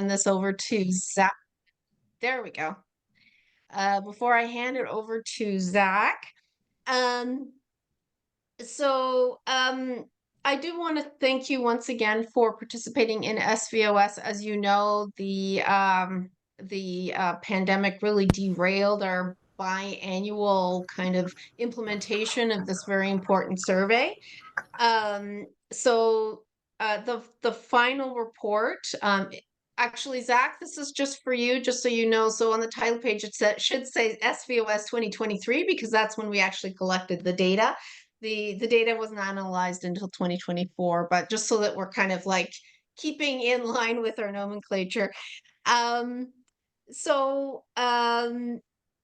this over to Zach. There we go. Before I hand it over to Zach, um, I do want to thank you once again for participating in SVOS. As you know, the pandemic really derailed our biannual kind of implementation of this very important survey. Um, so the final report, actually, Zach, this is just for you, just so you know. So on the title page, should say SVOS 2023 because that's when we actually collected the data. The data wasn't analyzed until 2024, but just so that we're kind of like keeping in line with our nomenclature. Um, so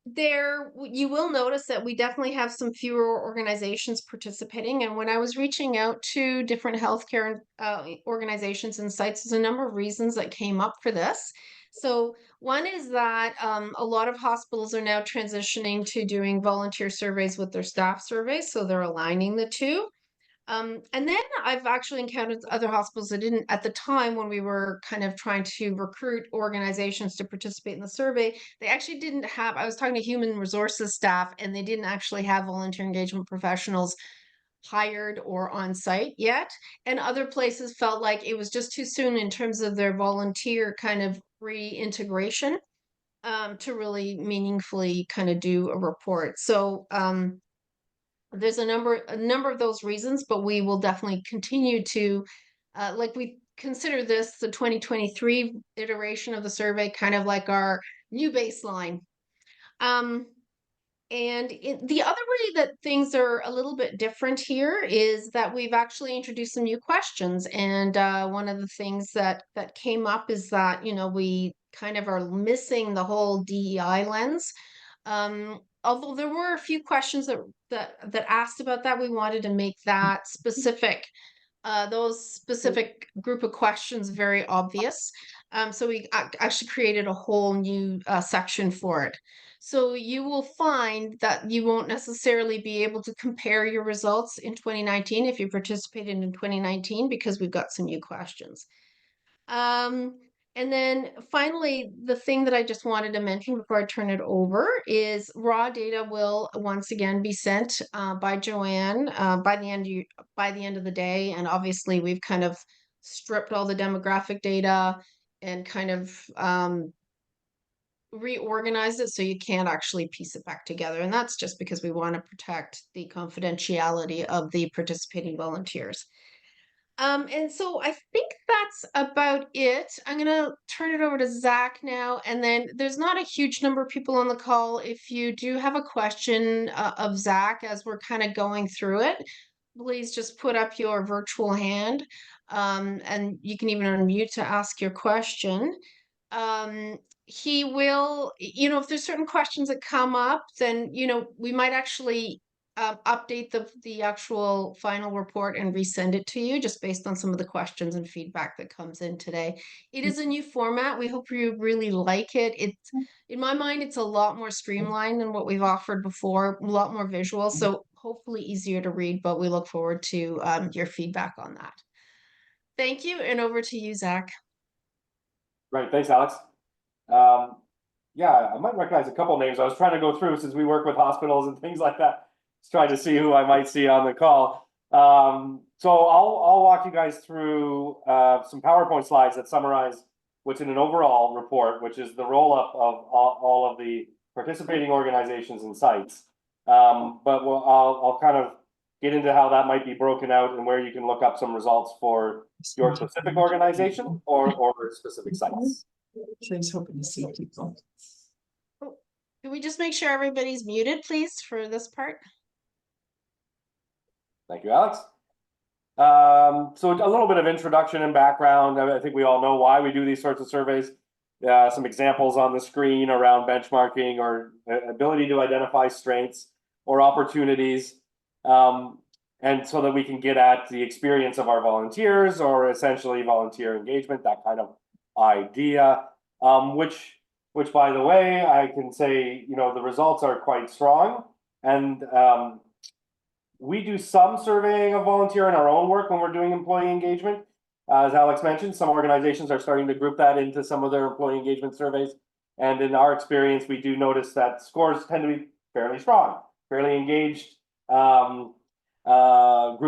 there you will notice that we definitely have some fewer organizations participating. And when I was reaching out to different healthcare organizations and sites, there's a number of reasons that came up for this. So one is that a lot of hospitals are now transitioning to doing volunteer surveys with their staff surveys, so they're aligning the two. And then I've actually encountered other hospitals that didn't, at the time when we were kind of trying to recruit organizations to participate in the survey, they actually didn't have, I was talking to human resources staff, and they didn't actually have volunteer engagement professionals hired or on site yet. And other places felt like it was just too soon in terms of their volunteer kind of reintegration to really meaningfully kind of do a report. So, there's a number of those reasons, but we will definitely continue to like we consider this the 2023 iteration of the survey kind of like our new baseline. um the other way that things are a little bit different here is that we've actually introduced some new questions. And one of the things that came up is that, you know, we kind of are missing the whole DEI lens. Although there were a few questions that asked about that, we wanted to make that specific, those specific group of questions very obvious. So we actually created a whole new section for it. So you will find that you won't necessarily be able to compare your results in 2019 if you participated in 2019 because we've got some new questions. Um, and then finally, the thing that I just wanted to mention before I turn it over is raw data will once again be sent by Joanne by the end of the day. And obviously, we've kind of stripped all the demographic data and kind of reorganized it so you can't actually piece it back together. And that's just because we want to protect the confidentiality of the participating volunteers. And so I think that's about it. I'm gonna turn it over to Zach now, and then there's not a huge number of people on the call. If you do have a question of Zach as we're kind of going through it, please just put up your virtual hand, and you can even unmute to ask your question. He will, you know, if there's certain questions that come up, then, you know, we might actually update the actual final report and resend it to you just based on some of the questions and feedback that comes in today. It is a new format. We hope you really like it. It's, in my mind, it's a lot more streamlined than what we've offered before, a lot more visual, so hopefully easier to read, but we look forward to your feedback on that. Thank you, and over to you, Zach. Great, thanks, Alex. Yeah, I might recognize a couple names. I was trying to go through, since we work with hospitals and things like that, just trying to see who I might see on the call. So I'll walk you guys through some PowerPoint slides that summarize what's in an overall report, which is the roll-up of all of the participating organizations and sites. But I'll kind of get into how that might be broken out and where you can look up some results for your specific organization or specific sites. So he's hoping to see people. Can we just make sure everybody's muted, please, for this part? Thank you, Alex. So a little bit of introduction and background. I think we all know why we do these sorts of surveys. Some examples on the screen around benchmarking or ability to identify strengths or opportunities. And so that we can get at the experience of our volunteers, or essentially volunteer engagement, that kind of idea, which by the way, I can say, you know, the results are quite strong. And we do some surveying of volunteer in our own work when we're doing employee engagement. As Alex mentioned, some organizations are starting to group that into some of their employee engagement surveys. And in our experience, we do notice that scores tend to be fairly strong, fairly engaged group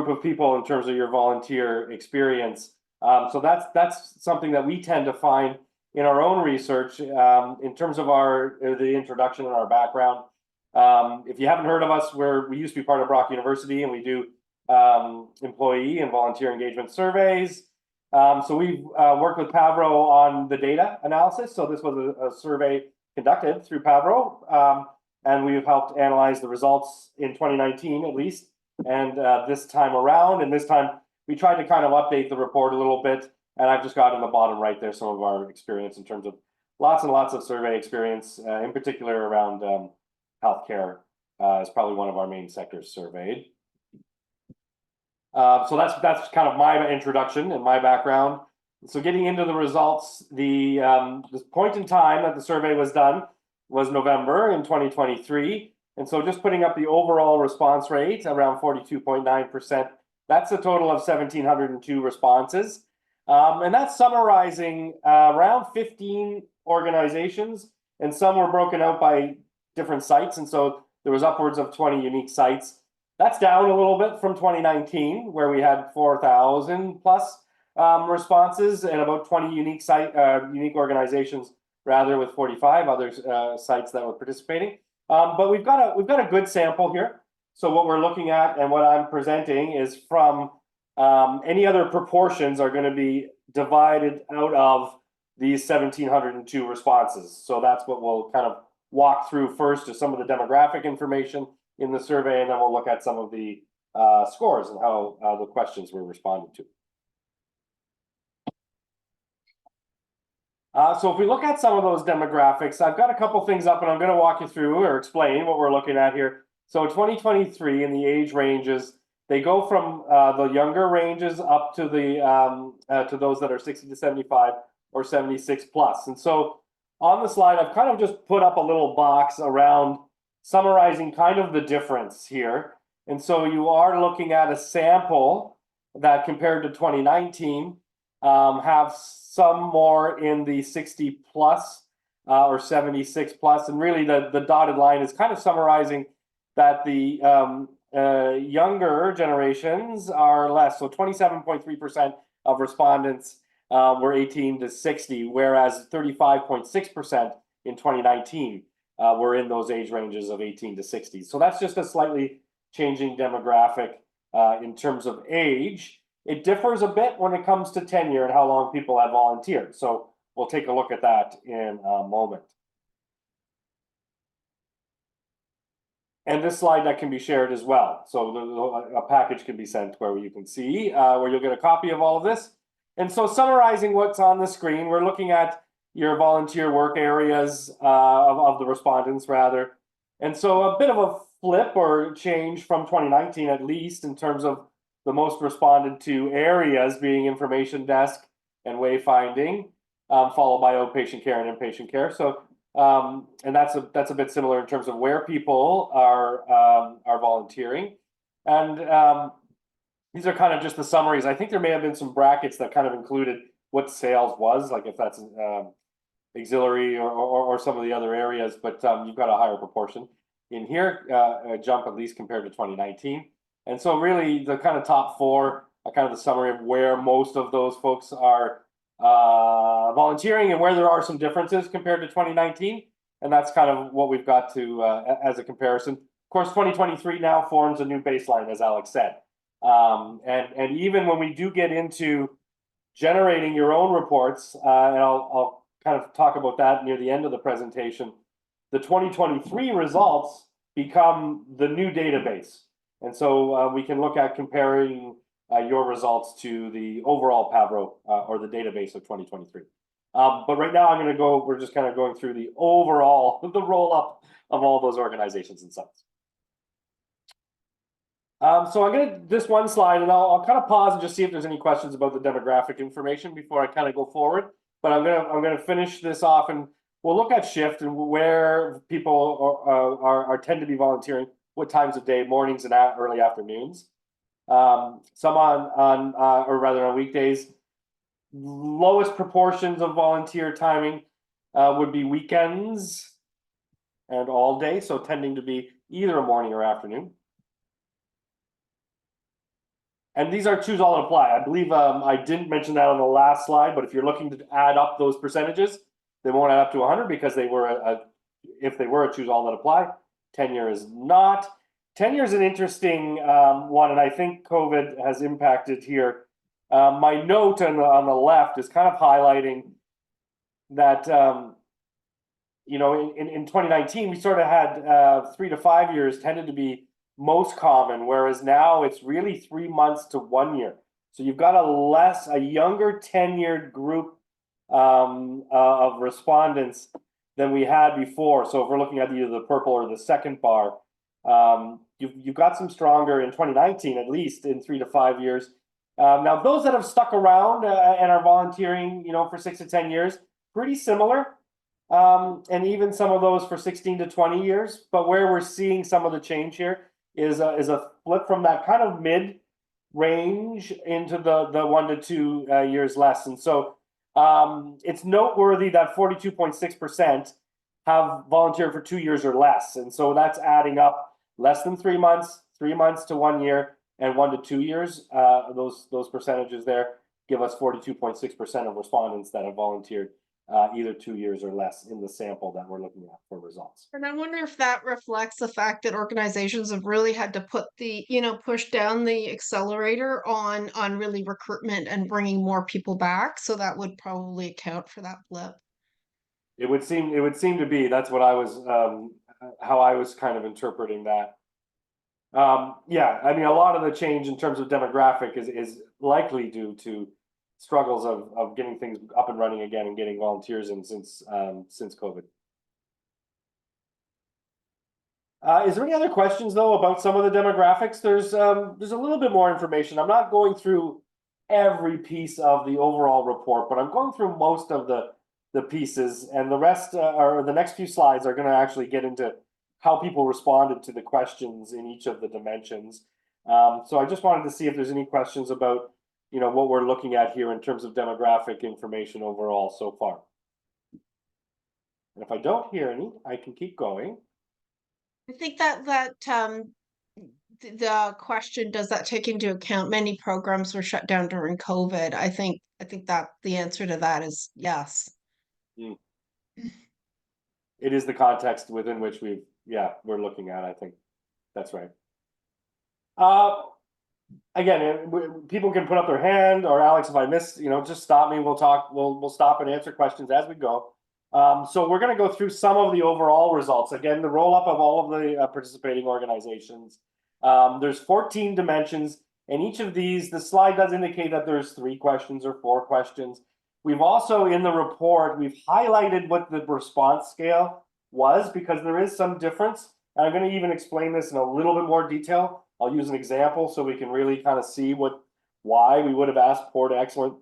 of people in terms of your volunteer experience. So that's something that we tend to find in our own research in terms of the introduction and our background. If you haven't heard of us, we used to be part of Brock University, and we do employee and volunteer engagement surveys. So we've worked with Pavro on the data analysis. So this was a survey conducted through Pavro, and we've helped analyze the results in 2019 at least, and this time around. And this time we tried to kind of update the report a little bit. And I've just got in the bottom right there some of our experience in terms of lots and lots of survey experience, in particular around healthcare is probably one of our main sectors surveyed. So that's kind of my introduction and my background. So getting into the results, the point in time that the survey was done was November in 2023. And so just putting up the overall response rate around 42.9%, that's a total of 1,702 responses. And that's summarizing around 15 organizations, and some were broken out by different sites. And so there was upwards of 20 unique sites. That's down a little bit from 2019, where we had 4,000 plus responses and about 20 unique organizations, rather, with 45 other sites that were participating. But we've got a good sample here. So what we're looking at and what I'm presenting is from any other proportions are going to be divided out of these 1,702 responses. So that's what we'll kind of walk through first, to some of the demographic information in the survey, and then we'll look at some of the scores and how the questions were responded to. So if we look at some of those demographics, I've got a couple things up, and I'm going to walk you through or explain what we're looking at here. So 2023 in the age ranges, they go from the younger ranges up to to those that are 60 to 75 or 76 plus. And so on the slide, I've kind of just put up a little box around summarizing kind of the difference here. And so you are looking at a sample that, compared to 2019, have some more in the 60 plus or 76 plus. And really the dotted line is kind of summarizing that the younger generations are less. So 27.3% of respondents were 18 to 60, whereas 35.6% in 2019 were in those age ranges of 18 to 60. So that's just a slightly changing demographic in terms of age. It differs a bit when it comes to tenure and how long people have volunteered. So we'll take a look at that in a moment. And this slide that can be shared as well. So a package can be sent where you can see, where you'll get a copy of all of this. And so summarizing what's on the screen, we're looking at your volunteer work areas of the respondents, rather. And so a bit of a flip or change from 2019, at least, in terms of the most responded to areas being information desk and wayfinding, followed by outpatient care and inpatient care. So and that's a bit similar in terms of where people are volunteering. And these are kind of just the summaries. I think there may have been some brackets that kind of included what sales was, like if that's auxiliary or some of the other areas, but you've got a higher proportion in here, a jump at least compared to 2019. And so really the kind of top four are kind of the summary of where most of those folks are volunteering and where there are some differences compared to 2019. And that's kind of what we've got to as a comparison. Of course, 2023 now forms a new baseline, as Alex said. And even when we do get into generating your own reports, and I'll kind of talk about that near the end of the presentation, the 2023 results become the new database. And so we can look at comparing your results to the overall Pavro or the database of 2023. But right now we're just kind of going through the overall, the roll up of all those organizations and sites. So I'm going to this one slide, and I'll kind of pause and just see if there's any questions about the demographic information before I kind of go forward. But I'm going to finish this off, and we'll look at shift and where people are tend to be volunteering, what times of day, mornings and early afternoons. Some on weekdays. lowest proportions of volunteer timing would be weekends and all day, so tending to be either a morning or afternoon. And these are choose all and apply. I believe I didn't mention that on the last slide, but if you're looking to add up those percentages, they won't add up to 100 because they were if they were a choose all that apply. Tenure is not. Tenure is an interesting one, and I think COVID has impacted here. My note on the left is kind of highlighting that you know, in 2019 we sort of had 3 to 5 years tended to be most common, whereas now it's really 3 months to 1 year. So you've got a younger tenured group of respondents than we had before. So if we're looking at either the purple or the second bar, you've got some stronger in 2019, at least in 3 to 5 years. Now those that have stuck around and are volunteering, you know, for 6 to 10 years, pretty similar. And even some of those for 16 to 20 years. But where we're seeing some of the change here is a flip from that kind of mid range into the 1 to 2 years less. And so it's noteworthy that 42.6% have volunteered for 2 years or less. And so that's adding up less than 3 months, 3 months to 1 year, and 1 to 2 years. Those percentages there give us 42.6% of respondents that have volunteered either 2 years or less in the sample that we're looking at for results. And I wonder if that reflects the fact that organizations have really had to put the, push down the accelerator on really recruitment and bringing more people back. So that would probably account for that blip. It would seem to be. That's what I was how I was kind of interpreting that. Yeah, I mean, a lot of the change in terms of demographic is likely due to struggles of getting things up and running again and getting volunteers in since COVID. Is there any other questions though about some of the demographics? There's a little bit more information. I'm not going through every piece of the overall report, but I'm going through most of the pieces, and the rest or the next few slides are going to actually get into how people responded to the questions in each of the dimensions. So I just wanted to see if there's any questions about what we're looking at here in terms of demographic information overall so far. And if I don't hear any, I can keep going. I think that the question, does that take into account many programs were shut down during COVID? I think that the answer to that is yes. It is the context within which we're looking at. I think that's right. Again, people can put up their hand, or Alex, if I miss, just stop me. We'll talk. We'll stop and answer questions as we go. So we're going to go through some of the overall results. Again, the roll up of all of the participating organizations. There's 14 dimensions, and each of these, the slide does indicate that there's 3 questions or 4 questions. We've also in the report, we've highlighted what the response scale was because there is some difference. And I'm going to even explain this in a little bit more detail. I'll use an example so we can really kind of see why we would have asked poor to excellent,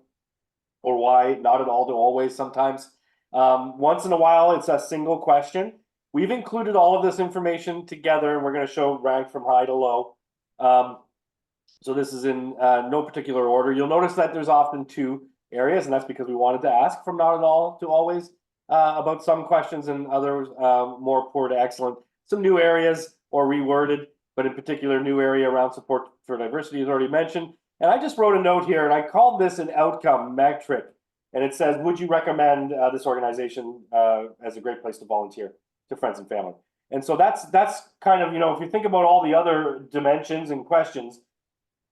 or why not at all to always sometimes. Once in a while, it's a single question. We've included all of this information together, and we're going to show rank from high to low. So this is in no particular order. You'll notice that there's often 2 areas, and that's because we wanted to ask from not at all to always about some questions, and others more poor to excellent. Some new areas or reworded, but in particular, new area around support for diversity is already mentioned. And I just wrote a note here, and I called this an outcome metric. And it says, would you recommend this organization as a great place to volunteer to friends and family? And so that's kind of, if you think about all the other dimensions and questions,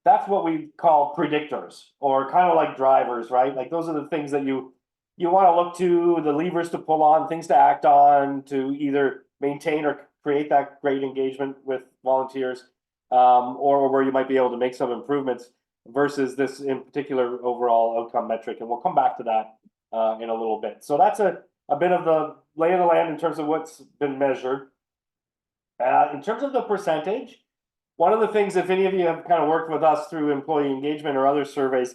that's what we call predictors, or kind of like drivers, right? Like those are the things that you want to look to, the levers to pull on, things to act on to either maintain or create that great engagement with volunteers, or where you might be able to make some improvements versus this in particular overall outcome metric. And we'll come back to that in a little bit. So that's a bit of the lay of the land in terms of what's been measured. In terms of the percentage, one of the things, if any of you have kind of worked with us through employee engagement or other surveys,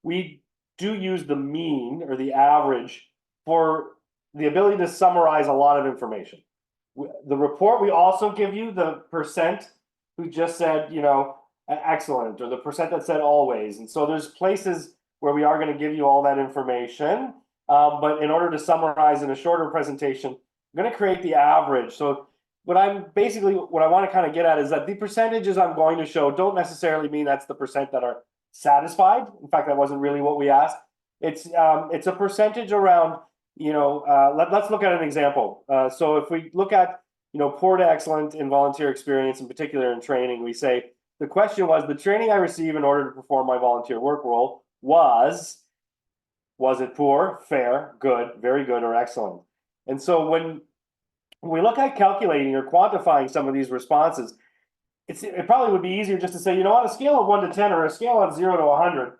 we do use the mean or the average for the ability to summarize a lot of information. The report, we also give you the percent who just said, excellent, or the percent that said always. And so there's places where we are going to give you all that information. But in order to summarize in a shorter presentation, I'm going to create the average. So what I want to kind of get at is that the percentages I'm going to show don't necessarily mean that's the percent that are satisfied. In fact, that wasn't really what we asked. It's a percentage around, let's look at an example. So if we look at, poor to excellent in volunteer experience, in particular in training, we say, the question was, the training I receive in order to perform my volunteer work role was it poor, fair, good, very good, or excellent? And so when we look at calculating or quantifying some of these responses, it probably would be easier just to say, on a scale of 1 to 10 or a scale of 0 to 100,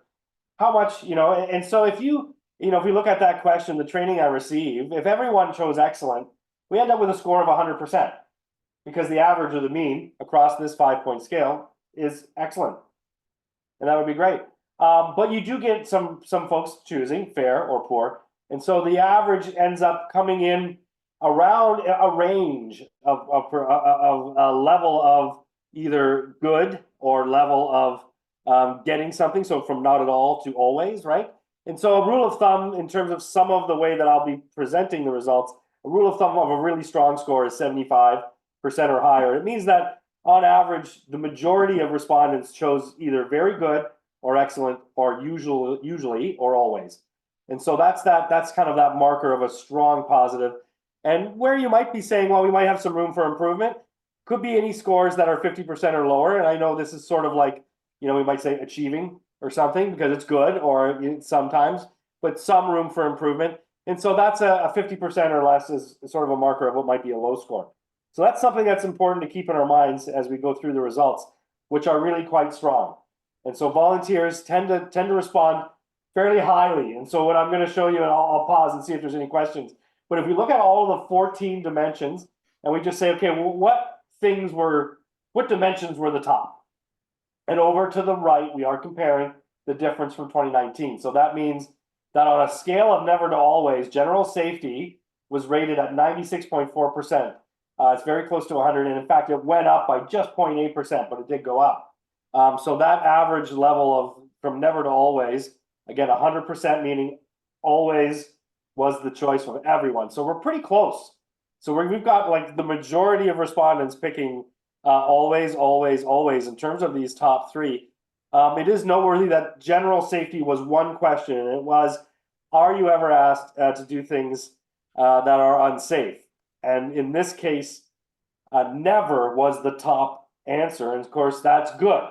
how much, and so if if we look at that question, the training I receive, if everyone chose excellent, we end up with a score of 100% because the average or the mean across this 5-point scale is excellent. And that would be great. But you do get some folks choosing fair or poor. And so the average ends up coming in around a range of a level of either good or level of getting something. So from not at all to always, right? And so a rule of thumb in terms of some of the way that I'll be presenting the results, a rule of thumb of a really strong score is 75% or higher. It means that on average, the majority of respondents chose either very good or excellent or usually or always. And so that's kind of that marker of a strong positive. And where you might be saying, well, we might have some room for improvement, could be any scores that are 50% or lower. And I know this is sort of like, we might say achieving or something because it's good or sometimes, but some room for improvement. And so that's a 50% or less is sort of a marker of what might be a low score. So that's something that's important to keep in our minds as we go through the results, which are really quite strong. And so volunteers tend to respond fairly highly. And so what I'm going to show you, and I'll pause and see if there's any questions. But if we look at all of the 14 dimensions, and we just say, okay, well, what dimensions were the top? And over to the right, we are comparing the difference from 2019. So that means that on a scale of never to always, general safety was rated at 96.4%. It's very close to 100, and in fact, it went up by just 0.8%, but it did go up. So that average level of from never to always, again, 100% meaning always was the choice of everyone. So we're pretty close. So we've got like the majority of respondents picking always, always, always in terms of these top three. It is noteworthy that general safety was one question, and it was, are you ever asked to do things that are unsafe? And in this case, never was the top answer. And of course, that's good.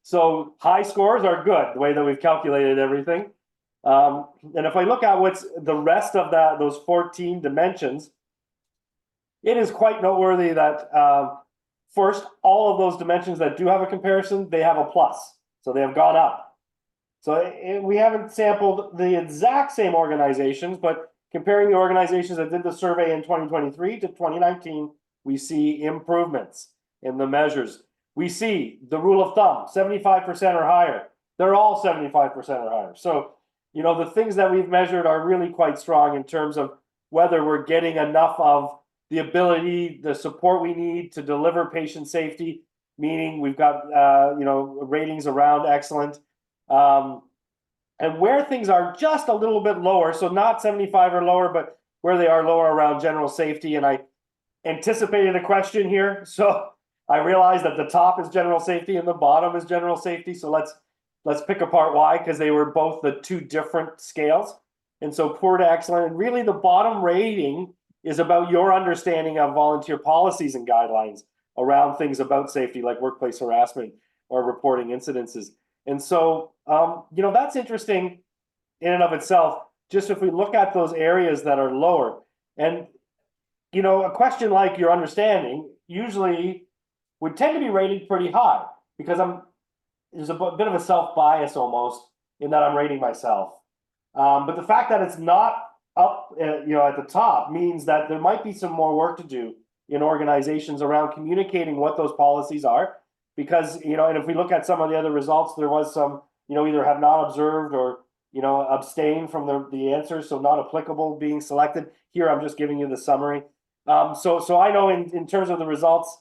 So high scores are good, the way that we've calculated everything. And if I look at what's the rest of those 14 dimensions, it is quite noteworthy that first, all of those dimensions that do have a comparison, they have a plus. So they have gone up. So we haven't sampled the exact same organizations, but comparing the organizations that did the survey in 2023 to 2019, we see improvements in the measures. We see the rule of thumb, 75% or higher. They're all 75% or higher. So, the things that we've measured are really quite strong in terms of whether we're getting enough of the ability, the support we need to deliver patient safety, meaning we've got, ratings around excellent. And where things are just a little bit lower, so not 75 or lower, but where they are lower around general safety. And I anticipated a question here. So I realized that the top is general safety and the bottom is general safety. So let's pick apart why, because they were both the two different scales. And so poor to excellent, and really the bottom rating is about your understanding of volunteer policies and guidelines around things about safety, like workplace harassment or reporting incidences. And so, that's interesting in and of itself, just if we look at those areas that are lower. And, a question like your understanding usually would tend to be rated pretty high because there's a bit of a self-bias almost in that I'm rating myself. But the fact that it's not up, at the top means that there might be some more work to do in organizations around communicating what those policies are. Because, and if we look at some of the other results, there was some, either have not observed or, abstain from the answers, so not applicable being selected. Here, I'm just giving you the summary. So I know in terms of the results,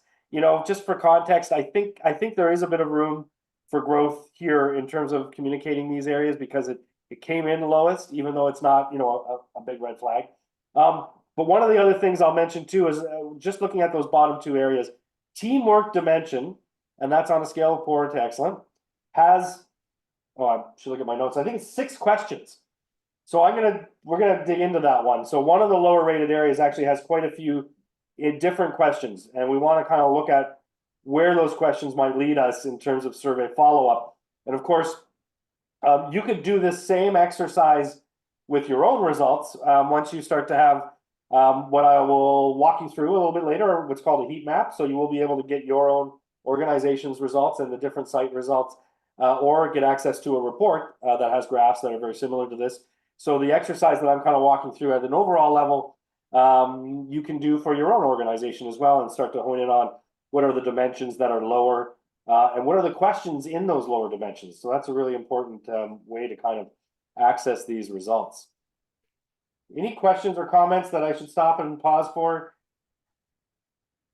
just for context, I think there is a bit of room for growth here in terms of communicating these areas because It came in lowest, even though it's not, you know, a big red flag. But one of the other things I'll mention too is just looking at those bottom two areas, teamwork dimension, and that's on a scale of poor to excellent, has, oh, I should look at my notes. I think it's 6 questions. So we're gonna dig into that one. So one of the lower rated areas actually has quite a few different questions, and we want to kind of look at where those questions might lead us in terms of survey follow-up. And of course, you could do this same exercise with your own results once you start to have what I will walk you through a little bit later, what's called a heat map. So you will be able to get your own organization's results and the different site results, or get access to a report that has graphs that are very similar to this. So the exercise that I'm kind of walking through at an overall level, you can do for your own organization as well and start to hone in on what are the dimensions that are lower, and what are the questions in those lower dimensions. So that's a really important way to kind of access these results. Any questions or comments that I should stop and pause for?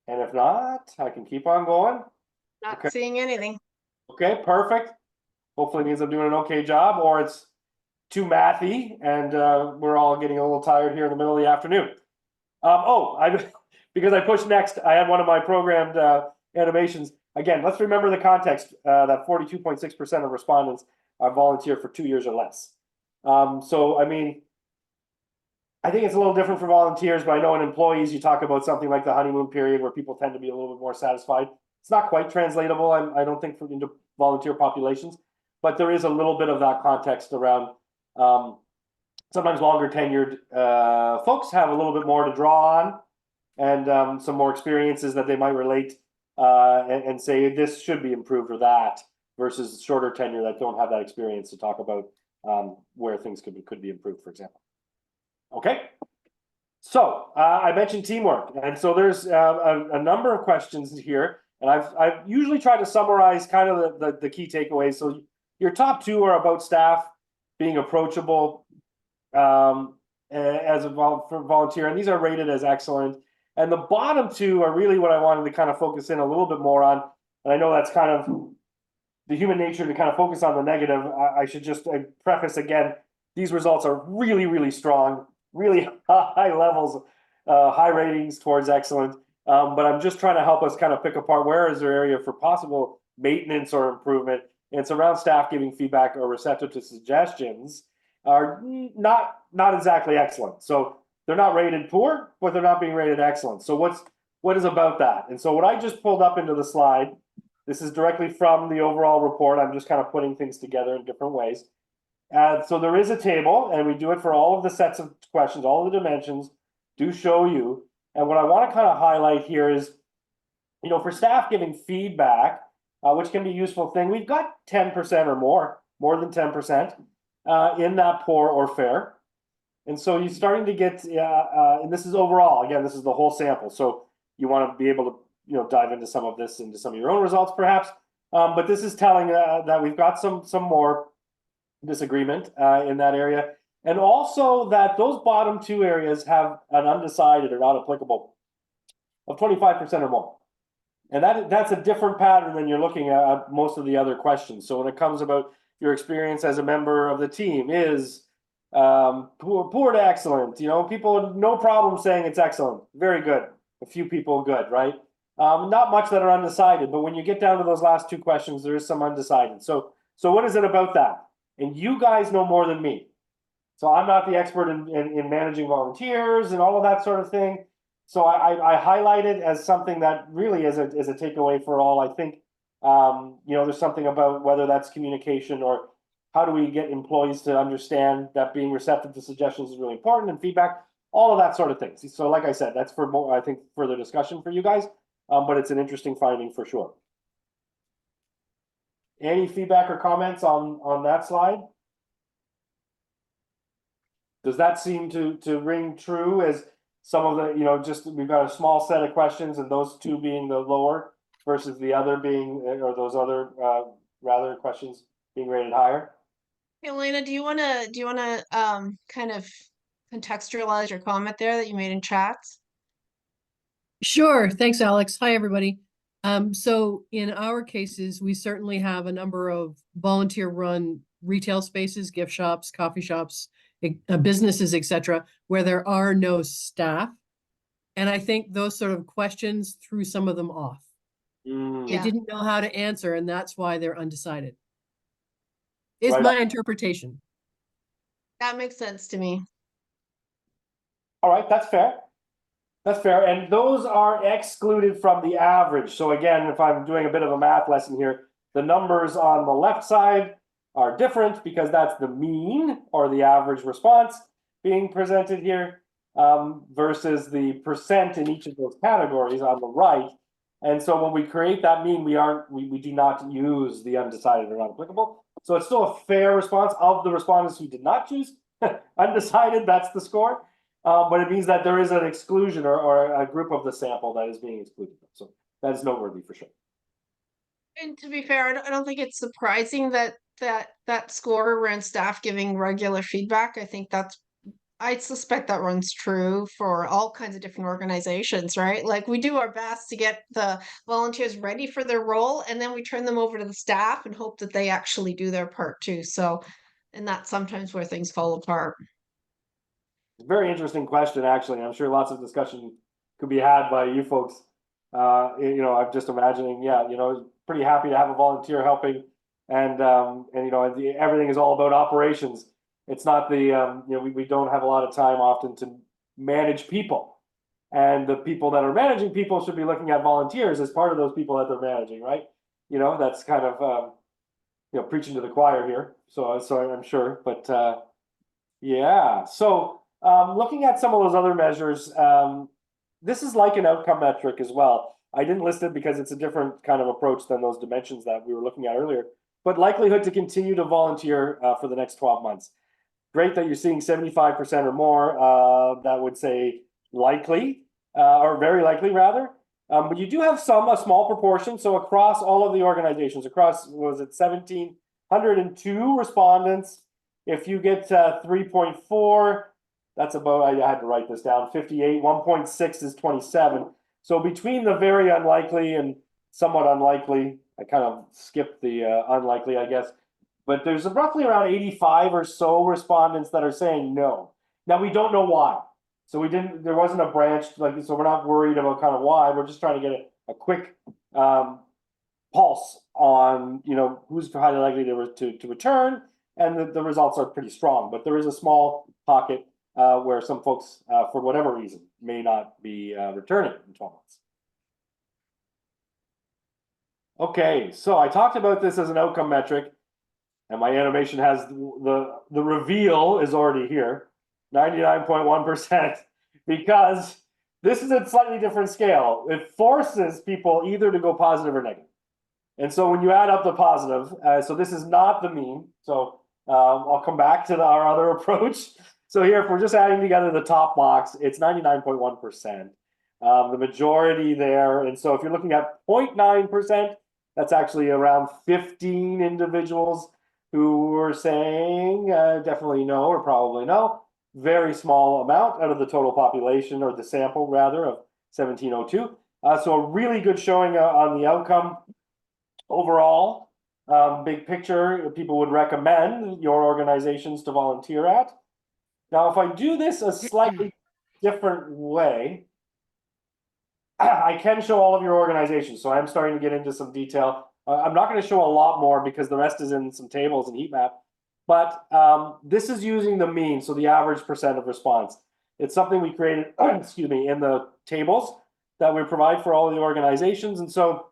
And if not, I can keep on going. Not Okay. seeing anything. Okay, perfect. Hopefully it means I'm doing an okay job, or it's too mathy and we're all getting a little tired here in the middle of the afternoon. Because I pushed next, I had one of my programmed animations. Again, let's remember the context that 42.6% of respondents are volunteer for 2 years or less. So, I mean, I think it's a little different for volunteers, but I know in employees, you talk about something like the honeymoon period where people tend to be a little bit more satisfied. It's not quite translatable, I don't think, into volunteer populations, but there is a little bit of that context around sometimes longer tenured folks have a little bit more to draw on and some more experiences that they might relate and say this should be improved or that, versus shorter tenure that don't have that experience to talk about where things could be improved, for example. Okay, so I mentioned teamwork, and so there's a number of questions here, and I've usually tried to summarize kind of the key takeaways. So your top 2 are about staff being approachable as a volunteer, and these are rated as excellent. And the bottom 2 are really what I wanted to kind of focus in a little bit more on. And I know that's kind of the human nature to kind of focus on the negative. I should just preface again, these results are really, really strong, really high levels, high ratings towards excellent. But I'm just trying to help us kind of pick apart where is there area for possible maintenance or improvement. And it's around staff giving feedback or receptive to suggestions are not exactly excellent. So they're not rated poor, but they're not being rated excellent. So what is about that? And so what I just pulled up into the slide, this is directly from the overall report. I'm just kind of putting things together in different ways. So there is a table, and we do it for all of the sets of questions, all of the dimensions do show you. And what I want to kind of highlight here is, you know, for staff giving feedback, which can be a useful thing, we've got 10% or more than 10% in that poor or fair. And so you're starting to get, and this is overall, again, this is the whole sample. So you want to be able to, you know, dive into some of this, into some of your own results perhaps. But this is telling that we've got some more disagreement in that area. And also that those bottom 2 areas have an undecided or not applicable of 25% or more. And that's a different pattern than you're looking at most of the other questions. So when it comes about your experience as a member of the team is poor to excellent, you know, people no problem saying it's excellent, very good, a few people good, right? Not much that are undecided, but when you get down to those last 2 questions, there is some undecided. So what is it about that? And you guys know more than me. So I'm not the expert in managing volunteers and all of that sort of thing. So I highlight it as something that really is a takeaway for all. I think, you know, there's something about whether that's communication or how do we get employees to understand that being receptive to suggestions is really important and feedback, all of that sort of things. So like I said, that's for more, I think, further discussion for you guys, but it's an interesting finding for sure. Any feedback or comments on that slide? Does that seem to ring true as some of the, you know, just we've got a small set of questions and those 2 being the lower versus the other being, or those other rather questions being rated higher? Hey, Elena, do you wanna kind of contextualize your comment there that you made in chats? Sure. Thanks, Alex. Hi, everybody. So in our cases, we certainly have a number of volunteer run retail spaces, gift shops, coffee shops, businesses, etc., where there are no staff. And I think those sort of questions threw some of them off. Mm, They Yeah. didn't know how to answer, and that's why they're undecided. Is Right. my interpretation. That makes sense to me. All right, that's fair. That's fair, and those are excluded from the average. So again, if I'm doing a bit of a math lesson here, the numbers on the left side are different because that's the mean or the average response being presented here, versus the percent in each of those categories on the right. And so when we create that mean, we do not use the undecided or not applicable. So it's still a fair response of the respondents who did not choose undecided. That's the score. But it means that there is an exclusion or a group of the sample that is being excluded. So that is noteworthy for sure. And to be fair, I don't think it's surprising that score around staff giving regular feedback. I suspect that runs true for all kinds of different organizations, right? Like we do our best to get the volunteers ready for their role, and then we turn them over to the staff and hope that they actually do their part too. So, and that's sometimes where things fall apart. Very interesting question, actually. I'm sure lots of discussion could be had by you folks. I'm just imagining, pretty happy to have a volunteer helping, and everything is all about operations. It's not we don't have a lot of time often to manage people, and the people that are managing people should be looking at volunteers as part of those people that they're managing, right? That's kind of preaching to the choir here. So I'm sure, but yeah. So looking at some of those other measures, this is like an outcome metric as well. I didn't list it because it's a different kind of approach than those dimensions that we were looking at earlier. But likelihood to continue to volunteer for the next 12 months. Great that you're seeing 75% or more. That would say likely, or very likely rather. But you do have a small proportion. So across all of the organizations, across, was it 1,702 respondents? If you get 3.4, that's about, I had to write this down, 58, 1.6 is 27. So between the very unlikely and somewhat unlikely, I kind of skipped the unlikely, I guess. But there's roughly around 85 or so respondents that are saying no. Now we don't know why. So there wasn't a branch, so we're not worried about kind of why. We're just trying to get a quick pulse on, who's highly likely to return. And the results are pretty strong, but there is a small pocket where some folks, for whatever reason, may not be returning in 12 months. Okay, so I talked about this as an outcome metric, and my animation has the reveal is already here, 99.1%, because this is a slightly different scale. It forces people either to go positive or negative. And so when you add up the positive, so this is not the mean. So I'll come back to our other approach. So here, if we're just adding together the top box, it's 99.1%. The majority there. And so if you're looking at 0.9%, that's actually around 15 individuals who were saying definitely no or probably no. Very small amount out of the total population, or the sample rather, of 1,702. So a really good showing on the outcome. Overall, big picture, people would recommend your organizations to volunteer at. Now, if I do this a slightly different way, I can show all of your organizations. So I'm starting to get into some detail. I'm not going to show a lot more because the rest is in some tables and heat map. But this is using the mean, so the average percent of response. It's something we created, excuse me, in the tables that we provide for all of the organizations. And so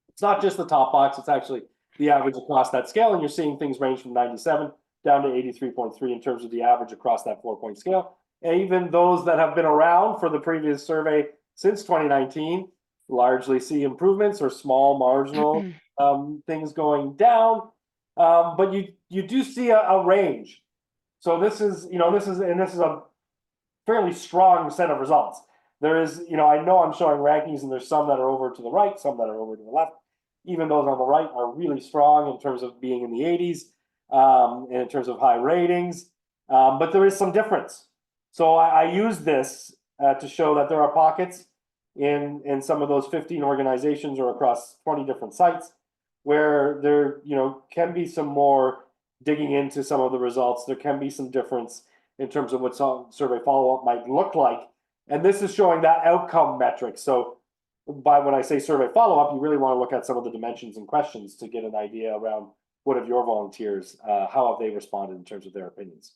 it's not just the top box, it's actually the average across that scale. And you're seeing things range from 97 down to 83.3 in terms of the average across that 4-point scale. And even those that have been around for the previous survey since 2019 largely see improvements or small marginal things going down. But you do see a range. So this is a fairly strong set of results. There is, I know I'm showing rankings, and there's some that are over to the right, some that are over to the left. Even those on the right are really strong in terms of being in the 80s, and in terms of high ratings. But there is some difference. So I use this to show that there are pockets in some of those 15 organizations or across 20 different sites where there can be some more digging into some of the results, there can be some difference in terms of what some survey follow-up might look like. And this is showing that outcome metric. So by when I say survey follow-up, you really want to look at some of the dimensions and questions to get an idea around what of your volunteers, how have they responded in terms of their opinions.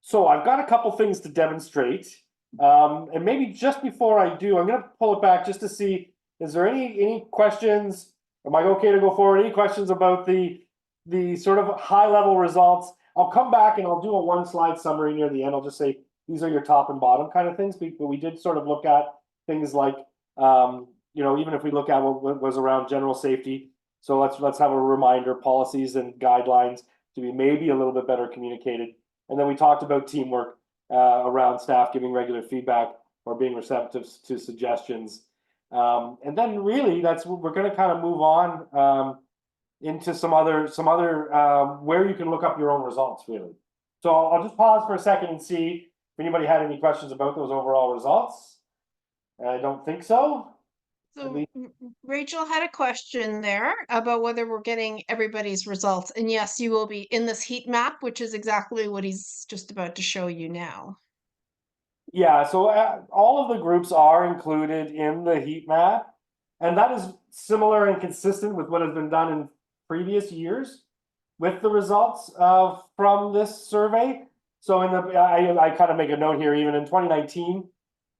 So I've got a couple things to demonstrate. And maybe just before I do, I'm going to pull it back just to see, is there any questions? Am I okay to go forward? Any questions about the sort of high level results? I'll come back and I'll do a 1-slide summary near the end. I'll just say, these are your top and bottom kind of things, but we did sort of look at things like, you know, even if we look at what was around general safety. So let's have a reminder, policies and guidelines to be maybe a little bit better communicated. And then we talked about teamwork around staff giving regular feedback or being receptive to suggestions. And then really we're going to kind of move on into some other where you can look up your own results really. So I'll just pause for a second and see if anybody had any questions about those overall results. I don't think so. So Rachel had a question there about whether we're getting everybody's results. And yes, you will be in this heat map, which is exactly what he's just about to show you now. Yeah, so all of the groups are included in the heat map, and that is similar and consistent with what has been done in previous years with the results from this survey. So I kind of make a note here, even in 2019,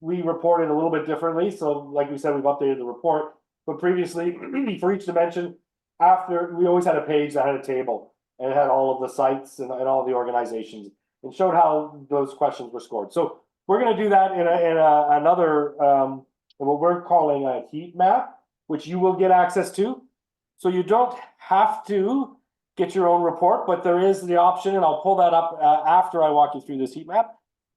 we reported a little bit differently. So like we said, we've updated the report, but previously for each dimension, after we always had a page that had a table and it had all of the sites and all the organizations and showed how those questions were scored. So we're going to do that in another what we're calling a heat map, which you will get access to. So you don't have to get your own report, but there is the option, and I'll pull that up after I walk you through this heat map.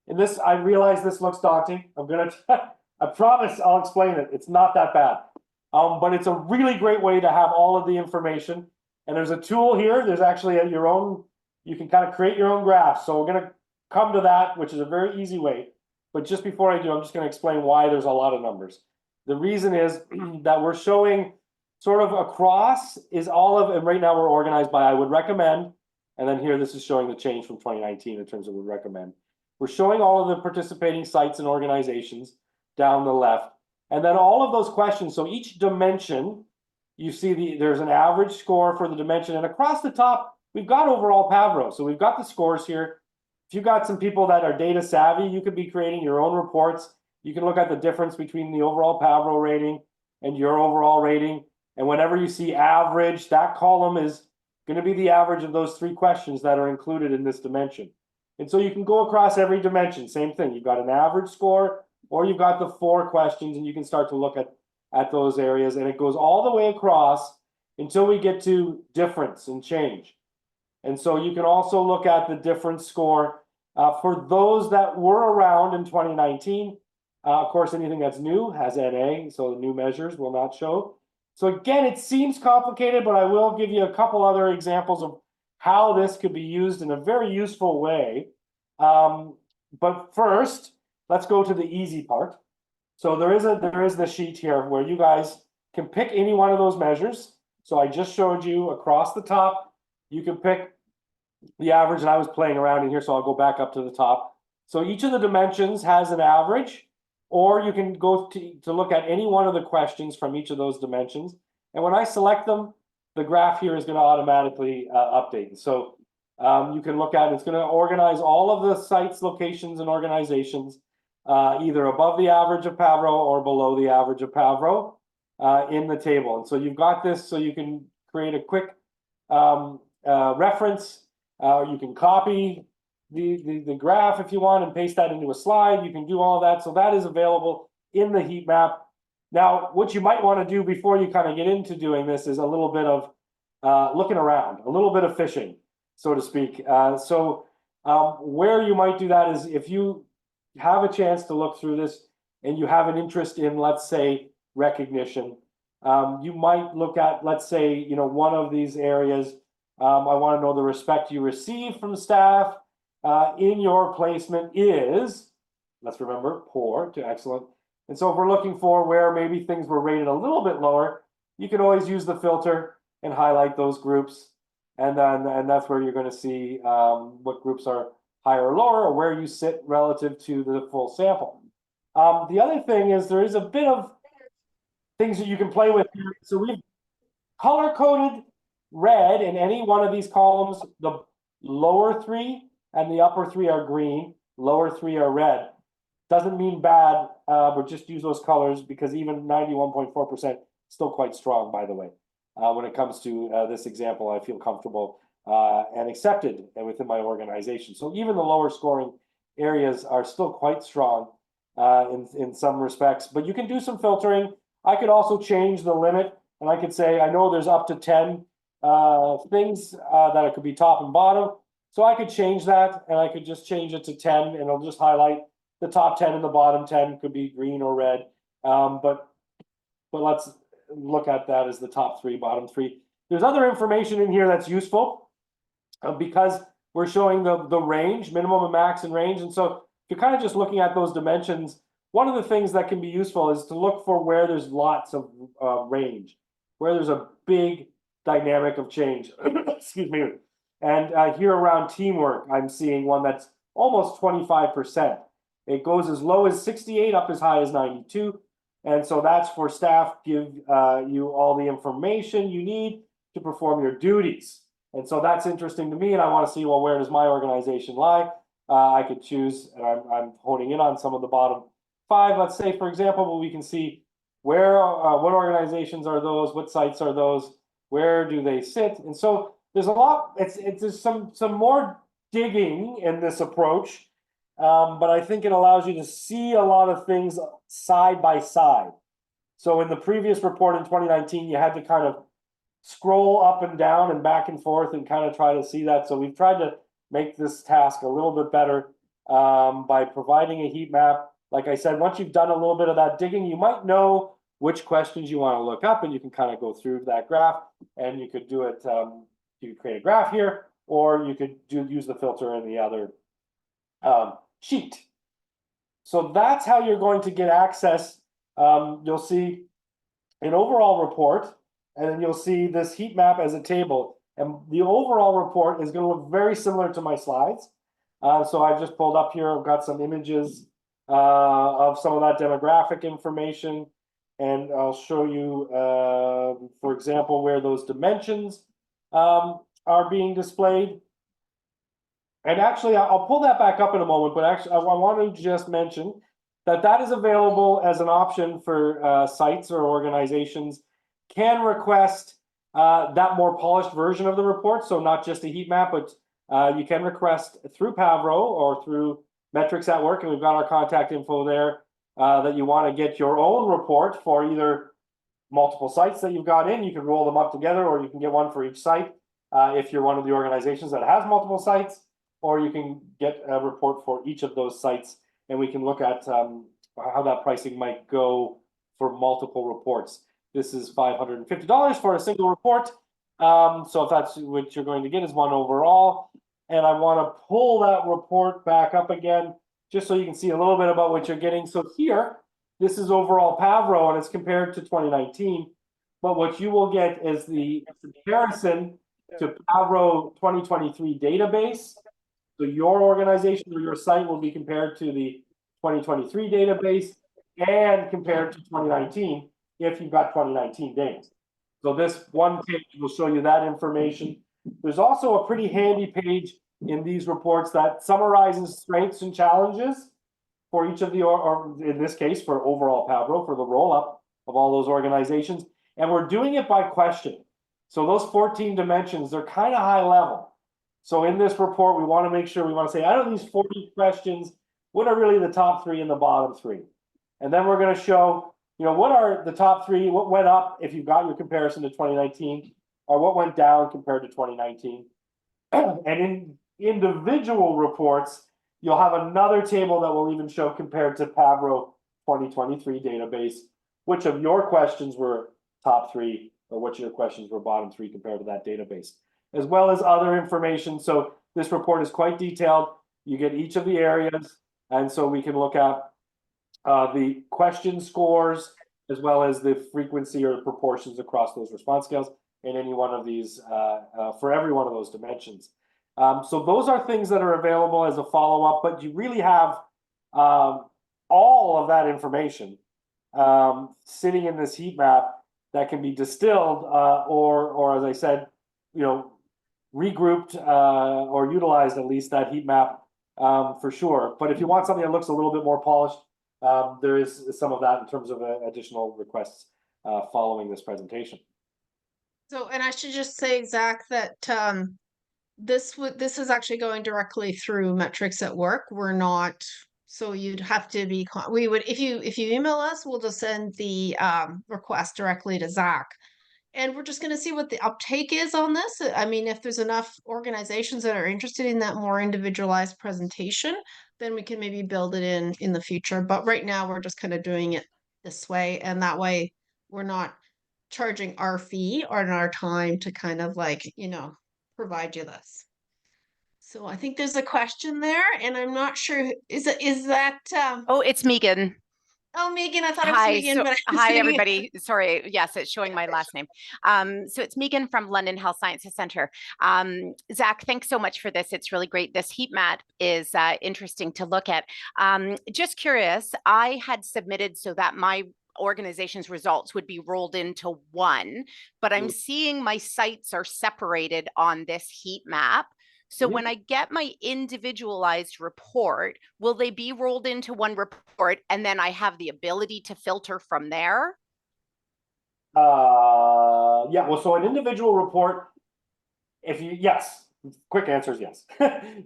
And this, I realize this looks daunting. I promise I'll explain it. It's not that bad. But it's a really great way to have all of the information. And there's a tool here. There's actually your own, you can kind of create your own graphs. So we're going to come to that, which is a very easy way. But just before I do, I'm just going to explain why there's a lot of numbers. The reason is that we're showing sort of across is all of, and right now we're organized by I would recommend. And then here, this is showing the change from 2019 in terms of would recommend. We're showing all of the participating sites and organizations down the left. And then all of those questions, so each dimension, you see there's an average score for the dimension. And across the top, we've got overall Pavro. So we've got the scores here. If you've got some people that are data savvy, you could be creating your own reports. You can look at the difference between the overall Pavro rating and your overall rating. And whenever you see average, that column is going to be the average of those 3 questions that are included in this dimension. And so you can go across every dimension, same thing. You've got an average score, or you've got the 4 questions, and you can start to look at those areas. And it goes all the way across until we get to difference and change. And so you can also look at the difference score for those that were around in 2019. Of course, anything that's new has NA, so the new measures will not show. So again, it seems complicated, but I will give you a couple other examples of how this could be used in a very useful way. But first, let's go to the easy part. So there is the sheet here where you guys can pick any one of those measures. So I just showed you across the top, you can pick the average, and I was playing around in here, so I'll go back up to the top. So each of the dimensions has an average, or you can go to look at any one of the questions from each of those dimensions. And when I select them, the graph here is going to automatically update. So you can look at, it's going to organize all of the sites, locations, and organizations either above the average of Pavro or below the average of Pavro in the table. And so you've got this, so you can create a quick reference. You can copy the graph if you want and paste that into a slide. You can do all of that. So that is available in the heat map. Now, what you might want to do before you kind of get into doing this is a little bit of looking around, a little bit of fishing, so to speak. Where you might do that is if you have a chance to look through this and you have an interest in, let's say, recognition, you might look at, let's say, you know, one of these areas. I want to know the respect you receive from staff in your placement is, let's remember, poor to excellent. And so if we're looking for where maybe things were rated a little bit lower, you can always use the filter and highlight those groups. And that's where you're going to see what groups are higher or lower, or where you sit relative to the full sample. The other thing is there is a bit of things that you can play with here. So we've color-coded red in any one of these columns. The lower three and the upper three are green, lower three are red. Doesn't mean bad, but just use those colors because even 91.4% still quite strong, by the way. When it comes to this example, I feel comfortable and accepted within my organization. So even the lower scoring areas are still quite strong in some respects, but you can do some filtering. I could also change the limit, and I could say, I know there's up to 10 things that it could be top and bottom. So I could change that, and I could just change it to 10, and it'll just highlight the top 10 and the bottom 10 could be green or red. But let's look at that as the top three, bottom three. There's other information in here that's useful because we're showing the range, minimum and max and range. And so if you're kind of just looking at those dimensions, one of the things that can be useful is to look for where there's lots of range, where there's a big dynamic of change. Excuse me. And here around teamwork, I'm seeing one that's almost 25%. It goes as low as 68, up as high as 92. And so that's for staff, give you all the information you need to perform your duties. And so that's interesting to me, and I want to see, well, where does my organization lie? I could choose, and I'm honing in on some of the bottom 5. Let's say, for example, we can see where, what organizations are those, what sites are those, where do they sit? And so there's a lot, there's some more digging in this approach. But I think it allows you to see a lot of things side by side. So in the previous report in 2019, you had to kind of scroll up and down and back and forth and kind of try to see that. So we've tried to make this task a little bit better by providing a heat map. Like I said, once you've done a little bit of that digging, you might know which questions you want to look up, and you can kind of go through that graph, and you could do it, you could create a graph here, or you could use the filter in the other sheet. So that's how you're going to get access. You'll see an overall report, and then you'll see this heat map as a table. And the overall report is going to look very similar to my slides. So I've just pulled up here, I've got some images of some of that demographic information. And I'll show you, for example, where those dimensions are being displayed. And actually, I'll pull that back up in a moment, but actually, I want to just mention that that is available as an option for sites or organizations can request that more polished version of the report. So not just a heat map, but you can request through Pavro or through Metrics at Work, and we've got our contact info there that you want to get your own report for either multiple sites that you've got in. You can roll them up together, or you can get one for each site if you're one of the organizations that has multiple sites. Or you can get a report for each of those sites, and we can look at how that pricing might go for multiple reports. This is $550 for a single report. So if that's what you're going to get is one overall. And I want to pull that report back up again, just so you can see a little bit about what you're getting. So here, this is overall Pavro, and it's compared to 2019. But what you will get is the comparison to Pavro 2023 database. So your organization or your site will be compared to the 2023 database and compared to 2019 if you've got 2019 data. So this one page will show you that information. There's also a pretty handy page in these reports that summarizes strengths and challenges for each of the, or in this case, for overall Pavro, for the roll-up of all those organizations. And we're doing it by question. So those 14 dimensions, they're kind of high level. So in this report, we want to make sure, we want to say, out of these 40 questions, what are really the top 3 and the bottom 3? And then we're going to show, you know, what are the top 3, what went up if you've got your comparison to 2019, or what went down compared to 2019. And in individual reports, you'll have another table that will even show compared to Pavro 2023 database, which of your questions were top 3, or which of your questions were bottom 3 compared to that database, as well as other information. So this report is quite detailed. You get each of the areas, and so we can look at the question scores, as well as the frequency or proportions across those response scales. in any one of these, for every one of those dimensions. So those are things that are available as a follow-up, but you really have all of that information sitting in this heat map that can be distilled or as I said, regrouped or utilized at least that heat map for sure. But if you want something that looks a little bit more polished, there is some of that in terms of additional requests following this presentation. So, and I should just say, Zach, that this is actually going directly through Metrics at Work. We're not, so you'd have to be, we would, if you email us, we'll just send the request directly to Zach. And we're just going to see what the uptake is on this. I mean, if there's enough organizations that are interested in that more individualized presentation, then we can maybe build it in the future. But right now, we're just kind of doing it this way. And that way, we're not charging our fee or our time to kind of like, provide you this. So I think there's a question there, and I'm not sure, is that, Oh, it's Megan. oh, Megan, I thought it was Hi, Megan, but I'm hi saying it- everybody. Sorry, yes, it's showing my last name. So it's Megan from London Health Sciences Centre. Zach, thanks so much for this. It's really great. This heat map is interesting to look at. Just curious, I had submitted so that my organization's results would be rolled into one, but I'm seeing my sites are separated on this heat map. So when I get my individualized report, will they be rolled into one report and then I have the ability to filter from there? Yeah, well, so an individual report, yes, quick answer is yes.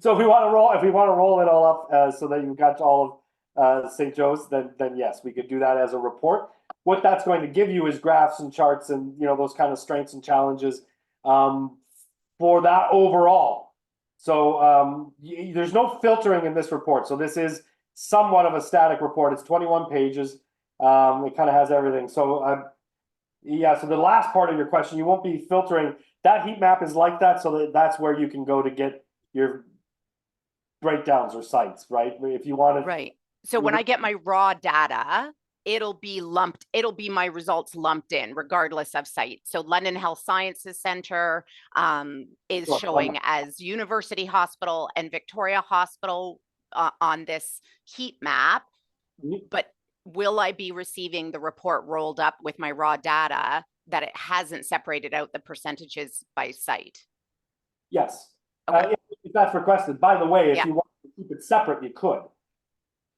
So if we want to roll it all up so that you've got all of St. Joe's, then yes, we could do that as a report. What that's going to give you is graphs and charts and those kind of strengths and challenges for that overall. So there's no filtering in this report. So this is somewhat of a static report. It's 21 pages. It kind of has everything. So yeah, so the last part of your question, you won't be filtering. That heat map is like that, so that's where you can go to get your breakdowns or sites, right? If you want to. Right. So when I get my raw data, it'll be my results lumped in regardless of site. So London Health Sciences Centre is showing as University Hospital and Victoria Hospital on this heat map. But will I be receiving the report rolled up with my raw data that it hasn't separated out the percentages by site? Yes. Okay. If that's requested. By the way, if Yeah. you want to keep it separate, you could.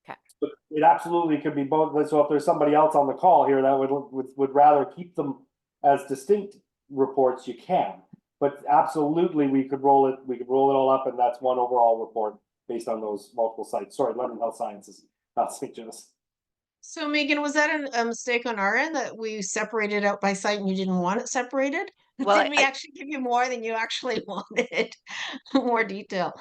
Okay. But it absolutely could be both. So if there's somebody else on the call here that would rather keep them as distinct reports, you can. But absolutely, we could roll it all up, and that's one overall report based on those multiple sites. Sorry, London Health Sciences, not St. Joe's. So Megan, was that a mistake on our end that we separated out by site and you didn't want it separated? Well, Did we actually give you more than you actually wanted? More detail.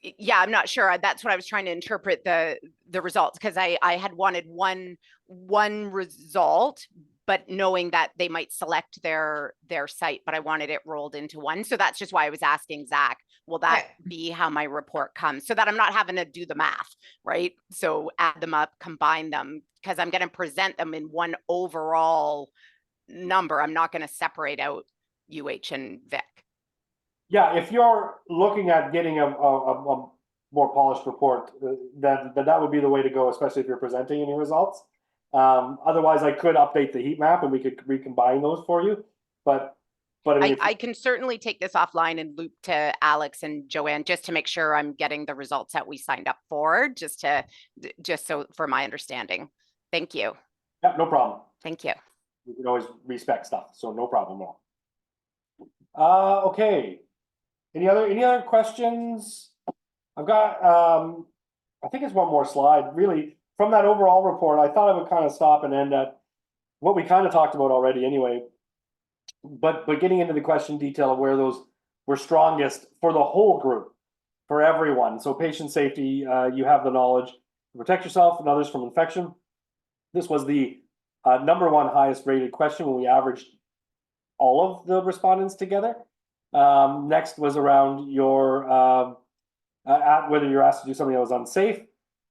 Yeah, I'm not sure. That's what I was trying to interpret the results, because I had wanted one result, but knowing that they might select their site, but I wanted it rolled into one. So that's just why I was asking Zach, will that be how my report comes, so that I'm not having to do the math, right? So add them up, combine them, because I'm going to present them in one overall number. I'm not going to separate out UH and Vic. Yeah, if you're looking at getting a more polished report, then that would be the way to go, especially if you're presenting any results. Otherwise, I could update the heat map and we could recombine those for you. But I mean, I can certainly take this offline and loop to Alex and Joanne just to make sure I'm getting the results that we signed up for, just so for my understanding. Thank you. Yeah, no problem. Thank you. We can always respec stuff, so no problem at all. Okay. Any other questions? I've got I think it's one more slide. Really, from that overall report, I thought I would kind of stop and end at what we kind of talked about already anyway. But getting into the question detail of where those were strongest for the whole group, for everyone. So patient safety, you have the knowledge to protect yourself and others from infection. This was the number one highest rated question when we averaged all of the respondents together. Next was around your whether you're asked to do something that was unsafe.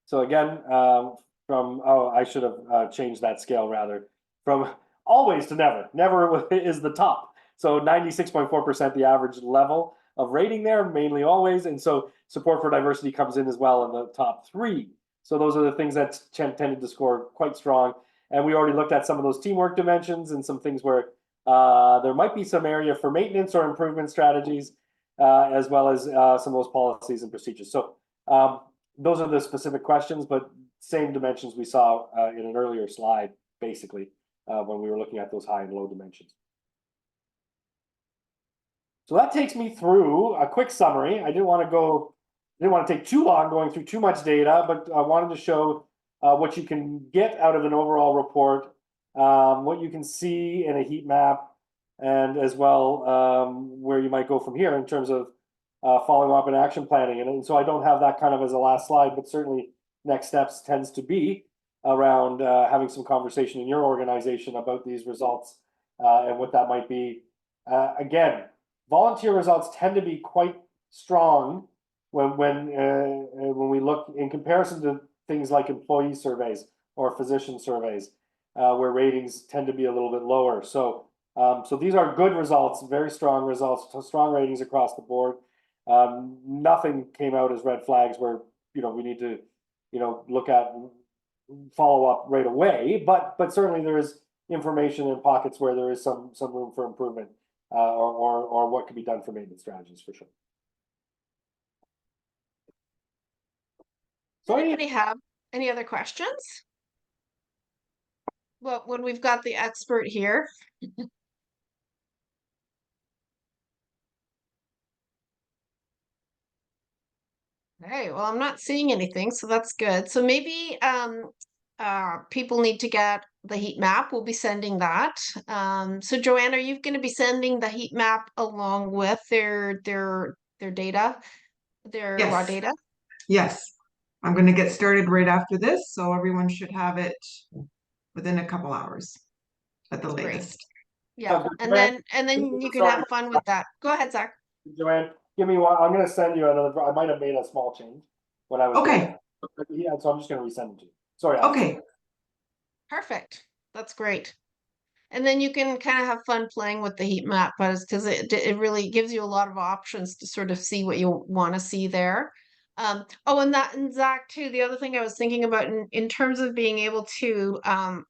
So again, I should have changed that scale rather. From always to never. Never is the top. So 96.4% the average level of rating there, mainly always. And so support for diversity comes in as well in the top 3. So those are the things that tended to score quite strong. And we already looked at some of those teamwork dimensions and some things where there might be some area for maintenance or improvement strategies, as well as some of those policies and procedures. So those are the specific questions, but same dimensions we saw in an earlier slide, basically, when we were looking at those high and low dimensions. So that takes me through a quick summary. I didn't want to take too long going through too much data, but I wanted to show what you can get out of an overall report, what you can see in a heat map, and as well where you might go from here in terms of following up and action planning. And so I don't have that kind of as a last slide, but certainly next steps tends to be around having some conversation in your organization about these results and what that might be. Again, volunteer results tend to be quite strong when we look in comparison to things like employee surveys or physician surveys, where ratings tend to be a little bit lower. So these are good results, very strong results, strong ratings across the board. Nothing came out as red flags where we need to look at follow up right away. But certainly there is information in pockets where there is some room for improvement, or what could be done for maintenance strategies for sure. So Anybody have any other questions? Well, when we've got the expert here. Hey, well, I'm not seeing anything, so that's good. So maybe people need to get the heat map. We'll be sending that. So Joanne, are you going to be sending the heat map along with their data, their raw Yes. data? Yes, I'm going to get started right after this, so everyone should have it within a couple hours at the Great. latest. Yeah, good, and Joanne. then you can Sorry. have fun with that. Go ahead, Zach. Joanne, give me one. I'm going to send you another. I might have made a small change when I was Okay. Yeah, so I'm just going to resend it to you. Sorry, Alex. Okay. Perfect. That's great. And then you can kind of have fun playing with the heat map, because it really gives you a lot of options to sort of see what you want to see there. Oh, and Zach too, the other thing I was thinking about in terms of being able to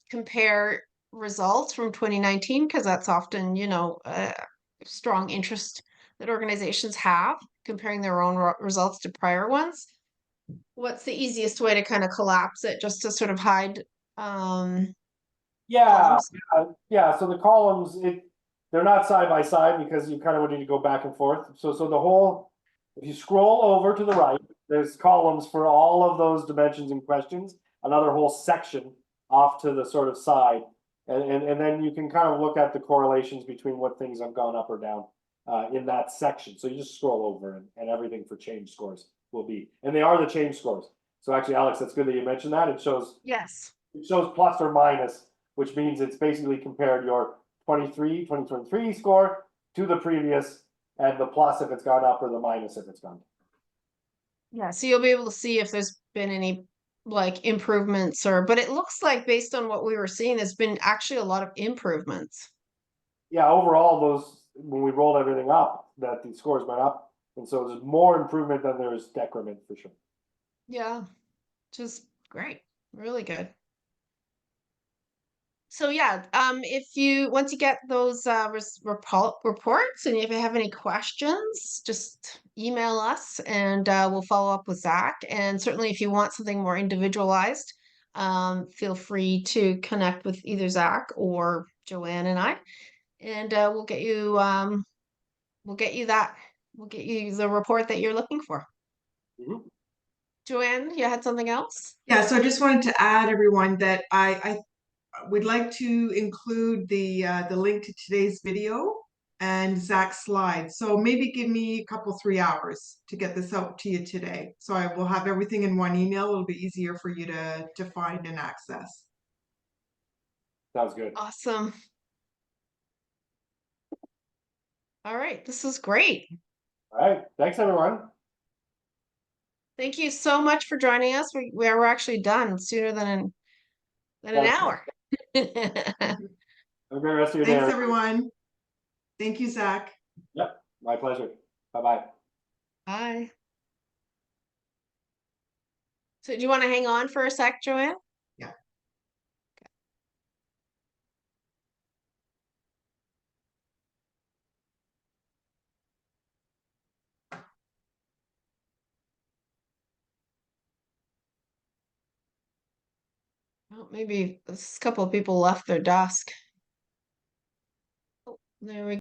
compare results from 2019, because that's often, strong interest that organizations have comparing their own results to prior ones. What's the easiest way to kind of collapse it just to sort of hide Yeah, columns? yeah. So the columns, they're not side by side because you kind of would need to go back and forth. So the whole, if you scroll over to the right, there's columns for all of those dimensions and questions. Another whole section off to the sort of side, and then you can kind of look at the correlations between what things have gone up or down in that section. So you just scroll over, and everything for change scores will be, and they are the change scores. So actually, Alex, that's good that you mentioned that. It shows plus or minus, which means it's basically compared your 2023 score to the previous, and the plus if it's gone up or the minus if it's gone down. Yeah, so you'll be able to see if there's been any like improvements but it looks like based on what we were seeing, there's been actually a lot of improvements. Yeah, overall, those, when we rolled everything up, that the scores went up, and so there's more improvement than there's decrement for sure. Yeah, just great, really good. So yeah, once you get those reports, and if you have any questions, just email us, and we'll follow up with Zach. And certainly, if you want something more individualized, feel free to connect with either Zach or Joanne and I, and we'll get you the report that you're looking for. Mm-hmm. Joanne, you had something else? Yeah, so I just wanted to add, everyone, that I would like to include the link to today's video and Zach's slides. So maybe give me a couple, 3 hours to get this out to you today. So I will have everything in one email. It'll be easier for you to find and access. Sounds good. Awesome. All right, this is great. All right, thanks everyone. Thank you so much for joining us. We're actually done sooner than an hour. Have a great rest of your Thanks, day. everyone. Thank you, Zach. My pleasure. Bye-bye. Bye. So do you want to hang on for a sec, Joanne? Yeah. Well, maybe a couple of people left their desk. Oh, there we